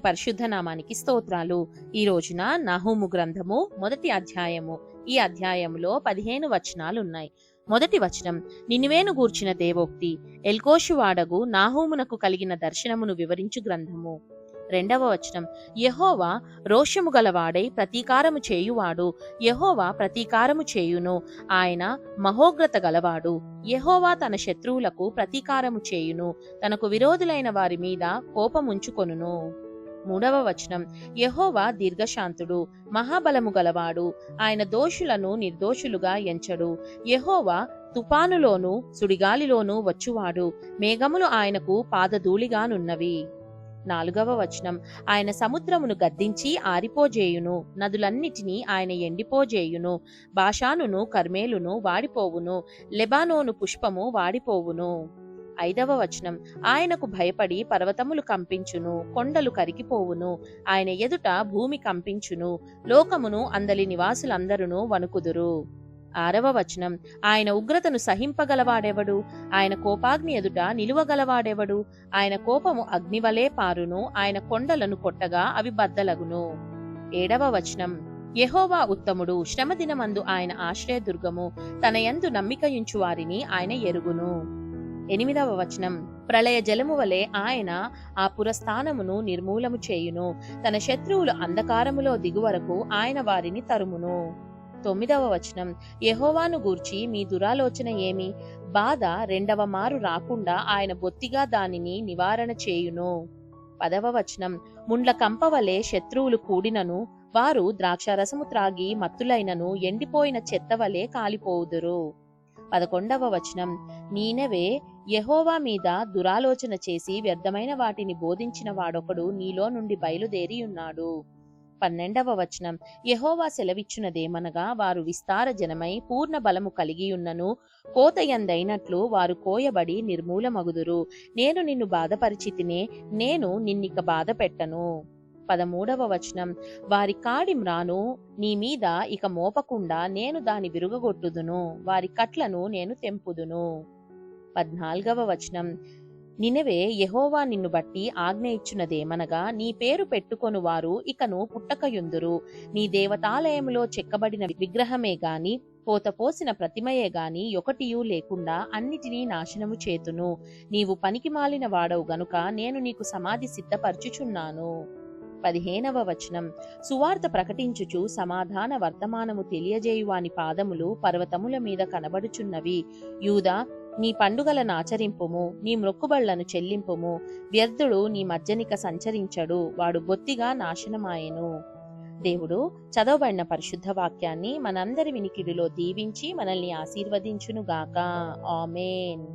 పరిశుద్ధ నామానికి స్తోత్రాలు. ఈ రోజున నహూము గ్రంథము 1వ అధ్యాయము. ఈ అధ్యాయములో 15 వచనాలున్నాయి. మొదటి వచనం, నినివేను గూర్చిన దేవోక్తి, ఎల్కోషు వాడగు నాహూమునకు కలిగిన దర్శనమును వివరించు గ్రంథము. 2వ వచనం, యెహోవా రోషము గలవాడై ప్రతీకారము చేయువాడు, యెహోవా ప్రతీకారము చేయును, ఆయన మహోగ్రత గలవాడు, యెహోవా తన శత్రువులకు ప్రతీకారము చేయును, తనకు విరోధులైన వారి మీద కోపముంచుకొనును. 3వ వచనం, యెహోవా దీర్ఘశాంతుడు, మహాబలము గలవాడు, ఆయన దోషులను నిర్దోషులుగా ఎంచడు, యెహోవా తుఫానులోను సుడిగాలిలోను వచ్చువాడు, మేఘములు ఆయనకు పాదధూళిగానున్నవి. 4వ వచనం, ఆయన సముద్రమును గద్దించి ఆరిపోజేయును, నదులన్నిటినీ ఆయన ఎండిపోజేయును, బాషానును కర్మేలును వాడిపోవును, లెబానోను పుష్పము వాడిపోవును. 5వ వచనం, ఆయనకు భయపడి పర్వతములు కంపించును, కొండలు కరిగిపోవును, ఆయన ఎదుట భూమి కంపించును, లోకమును అందలి నివాసులందరూ వణుకుదురు. 6వ వచనం, ఆయన ఉగ్రతను సహింపగలవాడెవడు, ఆయన కోపాగ్ని ఎదుట నిలువగలవాడెవడు, ఆయన కోపము అగ్నివలే పారును, ఆయన కొండలను కొట్టగా అవి బద్దలగును. 7వ వచనం, యెహోవా ఉత్తముడు, శ్రమదినమందు ఆయన ఆశ్రయదుర్గము, తన యందు నమ్మికయుంచు వారిని ఆయన ఎరుగును. 8వ వచనం, ప్రళయ జలము వలె ఆయన ఆ పురస్థానమును నిర్మూలము చేయును, తన శత్రువులు అంధకారములో దిగువరకు ఆయన వారిని తరుమును. 9వ వచనం, యెహోవాను గూర్చి మీ దురాలోచన ఏమి, బాధ రెండవ మారు రాకుండా ఆయన బొత్తిగా దానిని నివారణ చేయును. 10వ వచనం, ముండ్ల కంపవలే శత్రువులు కూడినను, వారు ద్రాక్షారసము త్రాగి మత్తులైనను ఎండిపోయిన చెత్తవలే కాలిపోవుదురు. 11వ వచనం, నీనెవే యెహోవా మీద దురాలోచన చేసి వ్యర్థమైన వాటిని బోధించిన వాడొకడు నీలో నుండి బయలుదేరి ఉన్నాడు. 12వ వచనం, యెహోవా సెలవిచ్చునదేమనగా, వారు విస్తార జనమై పూర్ణ బలము కలిగియున్నను, కోతయందైనట్లు వారు కోయబడి నిర్మూలమగుదురు, నేను నిన్ను బాధపరిచితినే, నేను నిన్నిక బాధ పెట్టను. 13వ వచనం, వారి కాడి మ్రాను నీ మీద ఇక మోపకుండా నేను దాని విరుగగొట్టుదును, వారి కట్లను నేను తెంపుదును. 14వ వచనం, నినెవే యెహోవా నిన్ను బట్టి ఆజ్ఞ ఇచ్చునదేమనగా, నీ పేరు పెట్టుకొను వారు ఇకను పుట్టకయుందురు, నీ దేవతాలయములో చెక్కబడిన విగ్రహమే గాని పోతపోసిన ప్రతిమయే గాని ఒకటియూ లేకుండా అన్నిటినీ నాశనము చేతును, నీవు పనికిమాలిన వాడవు గనుక నేను నీకు సమాధి సిద్ధపరచుచున్నాను. 15వ వచనం, సువార్త ప్రకటించుచు సమాధాన వర్తమానము తెలియజేయువాని పాదములు పర్వతముల మీద కనబడుచున్నవి, యూదా నీ పండుగలను ఆచరింపుము, నీ మ్రొక్కుబళ్లను చెల్లింపుము, వ్యర్థుడు నీ మధ్యనిక సంచరించడు, వాడు బొత్తిగా నాశనమాయెను. దేవుడు చదవబడిన పరిశుద్ధ వాక్యాన్ని మనందరి వినికిడిలో దీవించి మనల్ని ఆశీర్వదించునుగాక. ఆమేన్.